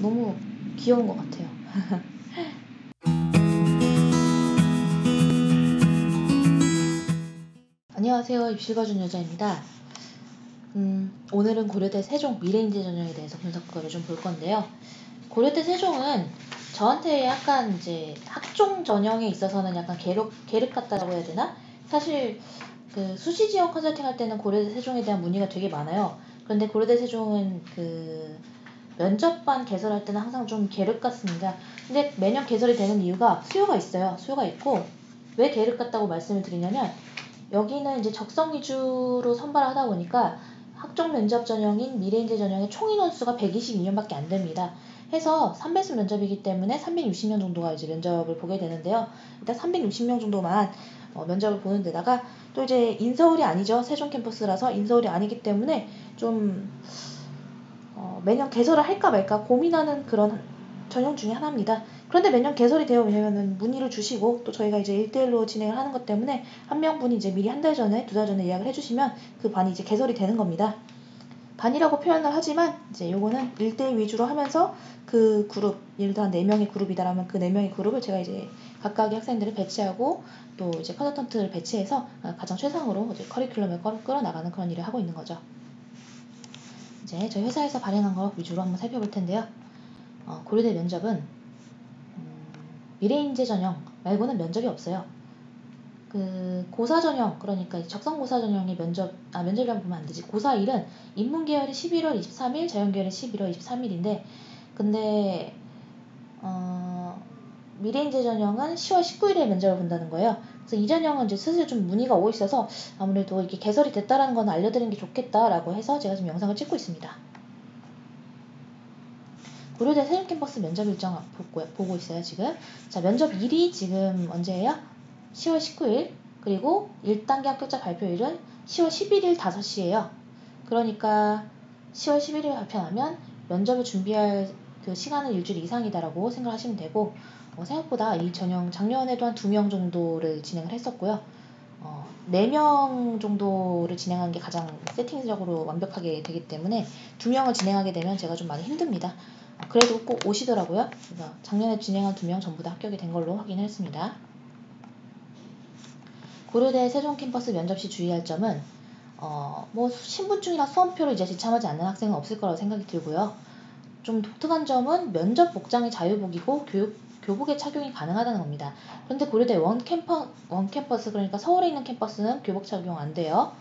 너무 귀여운 것 같아요. 안녕하세요. 입시가준 여자입니다. 오늘은 고려대 세종 미래인재 전형에 대해서 분석을 좀 볼 건데요. 고려대 세종은 저한테 약간 이제 학종 전형에 있어서는 약간 계륵 같다라고 해야 되나? 사실 그 수시 지원 컨설팅 할 때는 고려대 세종에 대한 문의가 되게 많아요. 그런데 고려대 세종은 그 면접반 개설할 때는 항상 좀 계륵 같습니다. 근데 매년 개설이 되는 이유가 수요가 있어요. 수요가 있고, 왜 계륵 같다고 말씀을 드리냐면, 여기는 이제 적성 위주로 선발을 하다 보니까 학종 면접 전형인 미래인재 전형의 총 인원수가 122명밖에 안 됩니다. 해서 3배수 면접이기 때문에 360명 정도가 이제 면접을 보게 되는데요. 일단 360명 정도만 면접을 보는 데다가 또 이제 인서울이 아니죠. 세종 캠퍼스라서 인서울이 아니기 때문에 좀 매년 개설을 할까 말까 고민하는 그런 전형 중에 하나입니다. 그런데 매년 개설이 되어 왜냐면은 문의를 주시고 또 저희가 이제 1대1로 진행을 하는 것 때문에 한 명분이 이제 미리 한 달 전에, 두 달 전에 예약을 해주시면 그 반이 이제 개설이 되는 겁니다. 반이라고 표현을 하지만 이제 요거는 1대1 위주로 하면서 그 그룹, 예를 들어 한 4명의 그룹이다라면 그 4명의 그룹을 제가 이제 각각의 학생들을 배치하고 또 이제 컨설턴트를 배치해서 가장 최상으로 이제 커리큘럼을 끌어나가는 그런 일을 하고 있는 거죠. 이제 저희 회사에서 발행한 거 위주로 한번 살펴볼 텐데요. 고려대 면접은 미래인재 전형 말고는 면접이 없어요. 그 고사 전형, 그러니까 적성고사 전형의 면접이라고 보면 안 되지. 고사 1은 인문계열이 11월 23일, 자연계열이 11월 23일인데 근데 미래인재 전형은 10월 19일에 면접을 본다는 거예요. 그래서 이 전형은 이제 슬슬 좀 문의가 오고 있어서 아무래도 이게 개설이 됐다라는 건 알려드리는 게 좋겠다라고 해서 제가 지금 영상을 찍고 있습니다. 고려대 세종 캠퍼스 면접 일정 보고 있어요, 지금. 자, 면접 일이 지금 언제예요? 10월 19일. 그리고 1단계 합격자 발표일은 10월 11일 5시예요. 그러니까 10월 11일 발표하면 면접을 준비할 그 시간은 일주일 이상이다라고 생각하시면 되고, 생각보다 이 전형 작년에도 한 2명 정도를 진행을 했었고요. 4명 정도를 진행한 게 가장 세팅적으로 완벽하게 되기 때문에 2명을 진행하게 되면 제가 좀 많이 힘듭니다. 그래도 꼭 오시더라고요. 그래서 작년에 진행한 2명 전부 다 합격이 된 걸로 확인을 했습니다. 고려대 세종 캠퍼스 면접 시 주의할 점은 뭐 신분증이나 수험표를 이제 지참하지 않는 학생은 없을 거라고 생각이 들고요. 좀 독특한 점은 면접 복장이 자유복이고 교복의 착용이 가능하다는 겁니다. 그런데 고려대 원캠퍼스, 그러니까 서울에 있는 캠퍼스는 교복 착용 안 돼요.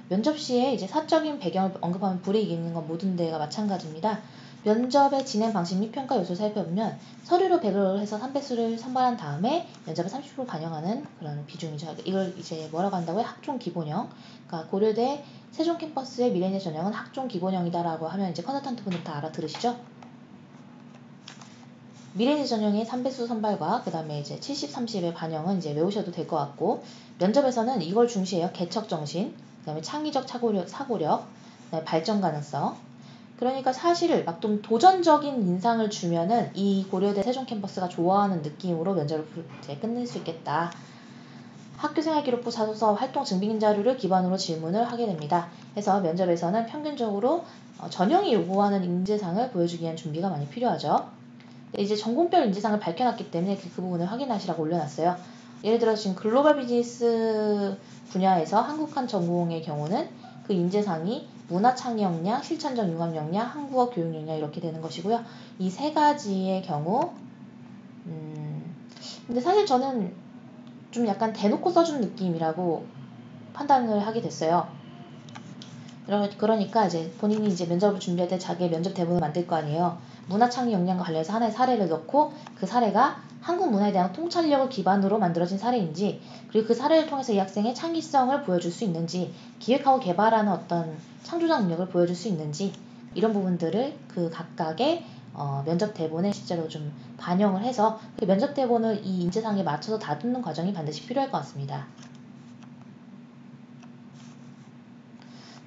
면접 시에 이제 사적인 배경을 언급하면 불이익이 있는 건 모든 데가 마찬가지입니다. 면접의 진행 방식 및 평가 요소를 살펴보면 서류로 100을 해서 3배수를 선발한 다음에 면접을 30% 반영하는 그런 비중이죠. 이걸 이제 뭐라고 한다고요? 학종 기본형. 그러니까 고려대 세종 캠퍼스의 미래인재 전형은 학종 기본형이다라고 하면 이제 컨설턴트 분들 다 알아들으시죠? 미래인재 전형의 3배수 선발과 그 다음에 이제 70, 30의 반영은 이제 외우셔도 될 것 같고, 면접에서는 이걸 중시해요. 개척 정신, 그 다음에 창의적 사고력, 그다음에 발전 가능성. 그러니까 사실 막 좀 도전적인 인상을 주면은 이 고려대 세종 캠퍼스가 좋아하는 느낌으로 면접을 이제 끝낼 수 있겠다. 학교생활기록부 자소서 활동 증빙 자료를 기반으로 질문을 하게 됩니다. 그래서 면접에서는 평균적으로 전형이 요구하는 인재상을 보여주기 위한 준비가 많이 필요하죠. 이제 전공별 인재상을 밝혀놨기 때문에 그 부분을 확인하시라고 올려놨어요. 예를 들어 지금 글로벌 비즈니스 분야에서 한국한 전공의 경우는 그 인재상이 문화창의 역량, 실천적 융합 역량, 한국어 교육 역량 이렇게 되는 것이고요. 이 세 가지의 경우 근데 사실 저는 좀 약간 대놓고 써준 느낌이라고 판단을 하게 됐어요. 그러니까 이제 본인이 이제 면접을 준비할 때 자기의 면접 대본을 만들 거 아니에요. 문화창의 역량과 관련해서 하나의 사례를 넣고 그 사례가 한국 문화에 대한 통찰력을 기반으로 만들어진 사례인지, 그리고 그 사례를 통해서 이 학생의 창의성을 보여줄 수 있는지, 기획하고 개발하는 어떤 창조적 능력을 보여줄 수 있는지, 이런 부분들을 그 각각의 면접 대본에 실제로 좀 반영을 해서 그 면접 대본을 이 인재상에 맞춰서 다듬는 과정이 반드시 필요할 것 같습니다.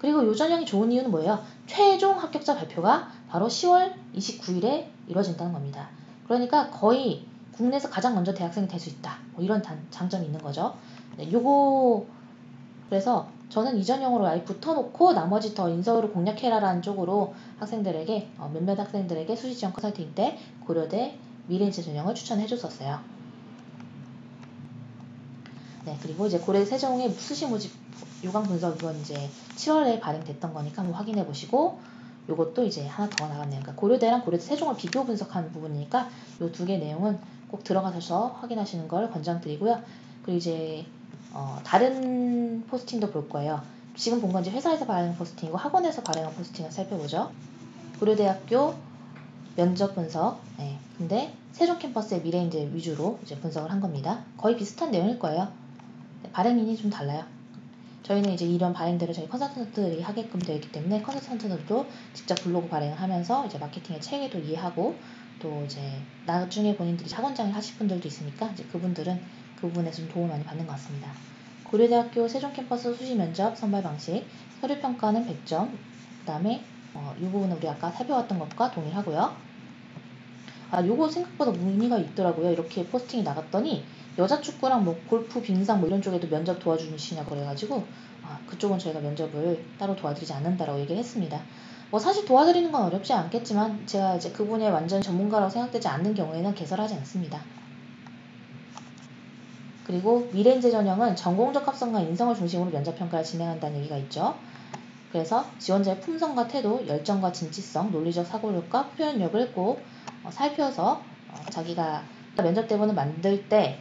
그리고 요 전형이 좋은 이유는 뭐예요? 최종 합격자 발표가 바로 10월 29일에 이루어진다는 겁니다. 그러니까 거의 국내에서 가장 먼저 대학생이 될 수 있다. 뭐 이런 장점이 있는 거죠. 네, 요거 그래서 저는 이 전형으로 아예 붙어놓고 나머지 더 인서울을 공략해라라는 쪽으로 학생들에게 몇몇 학생들에게 수시 지원 컨설팅 때 고려대 미래인재 전형을 추천해줬었어요. 네, 그리고 이제 고려대 세종의 수시 모집 요강 분석 이건 이제 7월에 발행됐던 거니까 한번 확인해 보시고 요것도 이제 하나 더 나갔네요. 그러니까 고려대랑 고려대 세종을 비교 분석한 부분이니까 요 두 개 내용은 꼭 들어가셔서 확인하시는 걸 권장드리고요. 그리고 이제 다른 포스팅도 볼 거예요. 지금 본 건 이제 회사에서 발행한 포스팅이고 학원에서 발행한 포스팅을 살펴보죠. 고려대학교 면접 분석. 네. 근데 세종 캠퍼스의 미래인재 위주로 이제 분석을 한 겁니다. 거의 비슷한 내용일 거예요. 네, 발행인이 좀 달라요. 저희는 이제 이런 발행들을 저희 컨설턴트들이 하게끔 되어 있기 때문에 컨설턴트들도 직접 블로그 발행을 하면서 이제 마케팅의 체계도 이해하고 또 이제 나중에 본인들이 학원장을 하실 분들도 있으니까 이제 그분들은 그 부분에서 좀 도움을 많이 받는 것 같습니다. 고려대학교 세종 캠퍼스 수시 면접 선발 방식, 서류 평가는 100점. 그다음에 이 부분은 우리 아까 살펴봤던 것과 동일하고요. 요거 생각보다 문의가 있더라고요. 이렇게 포스팅이 나갔더니 여자 축구랑 뭐 골프, 빙상 뭐 이런 쪽에도 면접 도와주시냐고 그래가지고 그쪽은 저희가 면접을 따로 도와드리지 않는다라고 얘기를 했습니다. 뭐 사실 도와드리는 건 어렵지 않겠지만 제가 이제 그분의 완전 전문가라고 생각되지 않는 경우에는 개설하지 않습니다. 그리고 미래인재 전형은 전공적 합성과 인성을 중심으로 면접 평가를 진행한다는 얘기가 있죠. 그래서 지원자의 품성과 태도, 열정과 진취성, 논리적 사고력과 표현력을 꼭 살펴서 자기가 면접 대본을 만들 때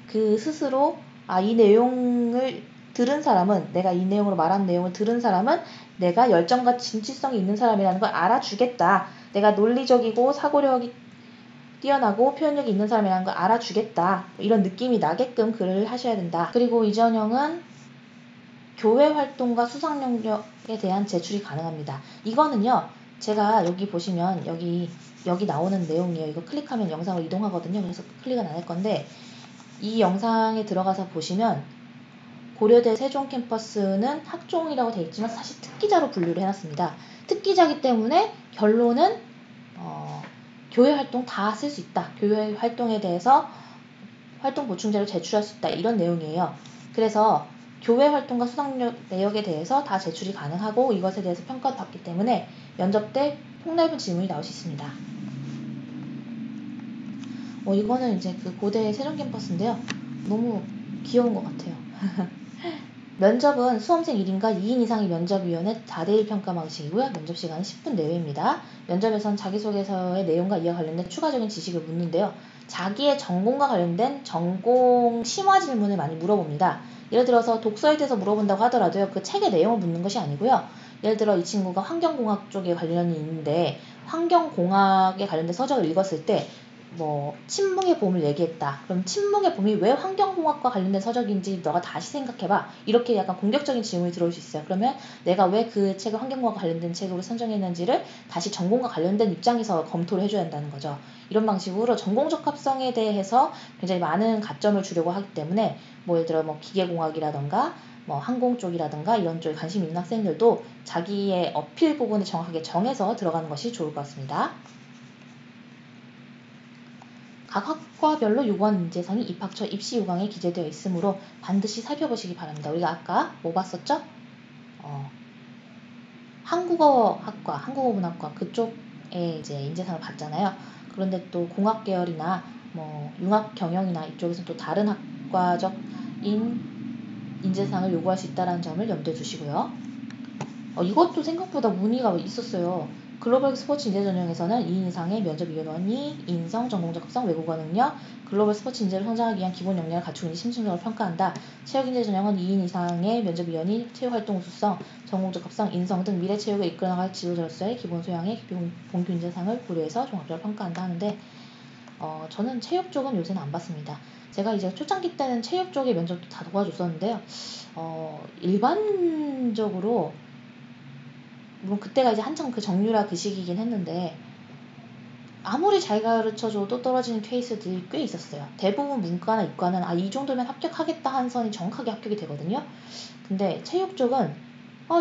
그 스스로 이 내용을 들은 사람은 내가 이 내용으로 말한 내용을 들은 사람은 내가 열정과 진취성이 있는 사람이라는 걸 알아주겠다. 내가 논리적이고 사고력이 뛰어나고 표현력이 있는 사람이라는 걸 알아주겠다. 이런 느낌이 나게끔 글을 하셔야 된다. 그리고 이 전형은 교회 활동과 수상 영역에 대한 제출이 가능합니다. 이거는요. 제가 여기 보시면 여기 나오는 내용이에요. 이거 클릭하면 영상으로 이동하거든요. 그래서 클릭은 안 할 건데 이 영상에 들어가서 보시면 고려대 세종 캠퍼스는 학종이라고 되어 있지만 사실 특기자로 분류를 해놨습니다. 특기자이기 때문에 결론은 교회 활동 다 쓸 수 있다. 교회 활동에 대해서 활동 보충자료 제출할 수 있다. 이런 내용이에요. 그래서 교회 활동과 수상 내역에 대해서 다 제출이 가능하고 이것에 대해서 평가를 받기 때문에 면접 때 폭넓은 질문이 나올 수 있습니다. 이거는 이제 그 고대 세종 캠퍼스인데요. 너무 귀여운 것 같아요. 면접은 수험생 1인과 2인 이상의 면접위원회 4대1 평가 방식이고요. 면접 시간은 10분 내외입니다. 면접에선 자기소개서의 내용과 이와 관련된 추가적인 지식을 묻는데요. 자기의 전공과 관련된 전공 심화 질문을 많이 물어봅니다. 예를 들어서 독서에 대해서 물어본다고 하더라도요. 그 책의 내용을 묻는 것이 아니고요. 예를 들어 이 친구가 환경공학 쪽에 관련이 있는데 환경공학에 관련된 서적을 읽었을 때 침묵의 봄을 얘기했다. 그럼 침묵의 봄이 왜 환경공학과 관련된 서적인지 너가 다시 생각해봐. 이렇게 약간 공격적인 질문이 들어올 수 있어요. 그러면 내가 왜 그 책을 환경공학과 관련된 책으로 선정했는지를 다시 전공과 관련된 입장에서 검토를 해줘야 한다는 거죠. 이런 방식으로 전공적 합성에 대해서 굉장히 많은 가점을 주려고 하기 때문에 예를 들어 기계공학이라던가 항공 쪽이라든가 이런 쪽에 관심 있는 학생들도 자기의 어필 부분을 정확하게 정해서 들어가는 것이 좋을 것 같습니다. 각 학과별로 요구하는 인재상이 입학처 입시 요강에 기재되어 있으므로 반드시 살펴보시기 바랍니다. 우리가 아까 뭐 봤었죠? 한국어학과, 한국어문학과 그쪽에 이제 인재상을 봤잖아요. 그런데 또 공학 계열이나 융합 경영이나 이쪽에서 또 다른 학과적인 인재상을 요구할 수 있다는 점을 염두에 두시고요. 이것도 생각보다 문의가 있었어요. 글로벌 스포츠 인재 전형에서는 2인 이상의 면접위원이 인성, 전공적 합성, 외국어 능력, 글로벌 스포츠 인재로 성장하기 위한 기본 역량을 갖추고 있는지 심층적으로 평가한다. 체육 인재 전형은 2인 이상의 면접위원이 체육활동 우수성, 전공적 합성, 인성 등 미래 체육을 이끌어나갈 지도자로서의 기본 소양의 본교 인재상을 고려해서 종합적으로 평가한다 하는데 저는 체육 쪽은 요새는 안 봤습니다. 제가 이제 초창기 때는 체육 쪽의 면접도 다 도와줬었는데요. 일반적으로 물론 그때가 이제 한창 그 정유라 그 시기이긴 했는데 아무리 잘 가르쳐줘도 떨어지는 케이스들이 꽤 있었어요. 대부분 문과나 이과는 이 정도면 합격하겠다 한 선이 정확하게 합격이 되거든요. 근데 체육 쪽은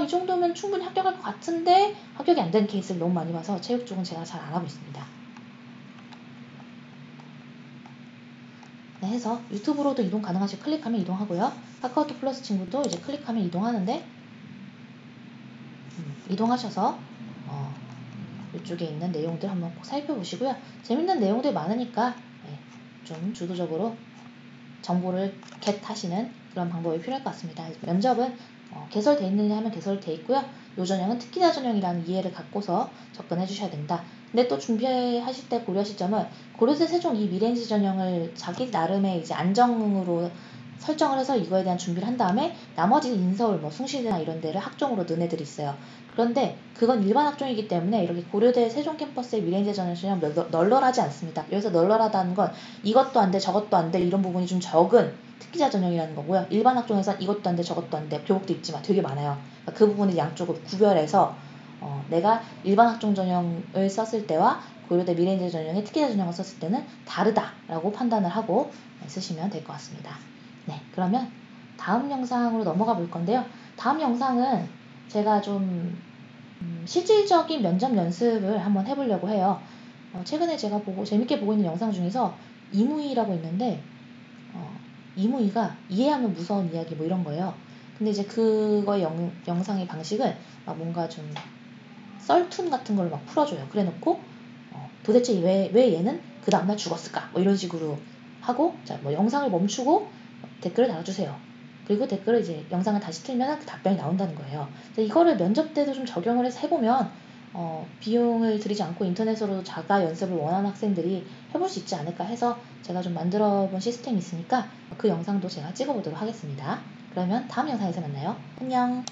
이 정도면 충분히 합격할 것 같은데 합격이 안 되는 케이스를 너무 많이 봐서 체육 쪽은 제가 잘 안 하고 있습니다. 네, 해서 유튜브로도 이동 가능하시고 클릭하면 이동하고요. 카카오톡 플러스 친구도 이제 클릭하면 이동하는데 이동하셔서 이쪽에 있는 내용들 한번 꼭 살펴보시고요. 재밌는 내용들이 많으니까 좀 주도적으로 정보를 겟하시는 그런 방법이 필요할 것 같습니다. 면접은 개설돼 있느냐 하면 개설돼 있고요. 요 전형은 특기자 전형이라는 이해를 갖고서 접근해 주셔야 된다. 근데 또 준비하실 때 고려하실 점은 고려대 세종 이 미래인지 전형을 자기 나름의 이제 안정으로 설정을 해서 이거에 대한 준비를 한 다음에 나머지 인서울, 숭실대나 이런 데를 학종으로 넣은 애들이 있어요. 그런데 그건 일반 학종이기 때문에 이렇게 고려대 세종 캠퍼스의 미래인지 전형 널널하지 않습니다. 여기서 널널하다는 건 이것도 안 돼, 저것도 안 돼 이런 부분이 좀 적은 특기자 전형이라는 거고요. 일반 학종에서는 이것도 안 돼, 저것도 안 돼, 교복도 입지만 되게 많아요. 그러니까 그 부분을 양쪽으로 구별해서 내가 일반 학종 전형을 썼을 때와 고려대 미래인지 전형의 특기자 전형을 썼을 때는 다르다라고 판단을 하고 쓰시면 될 것 같습니다. 네, 그러면 다음 영상으로 넘어가 볼 건데요. 다음 영상은 제가 좀 실질적인 면접 연습을 한번 해보려고 해요. 최근에 제가 재밌게 보고 있는 영상 중에서 이무희라고 있는데 이무희가 이해하면 무서운 이야기 이런 거예요. 근데 이제 그거의 영상의 방식은 뭔가 좀 썰툰 같은 걸 풀어줘요. 그래놓고 도대체 왜 얘는 그 다음날 죽었을까? 이런 식으로 하고 영상을 멈추고 댓글을 달아주세요. 그리고 댓글을 이제 영상을 다시 틀면 그 답변이 나온다는 거예요. 이거를 면접 때도 좀 적용을 해서 해보면 비용을 들이지 않고 인터넷으로 자가 연습을 원하는 학생들이 해볼 수 있지 않을까 해서 제가 좀 만들어 본 시스템이 있으니까 그 영상도 제가 찍어보도록 하겠습니다. 그러면 다음 영상에서 만나요. 안녕.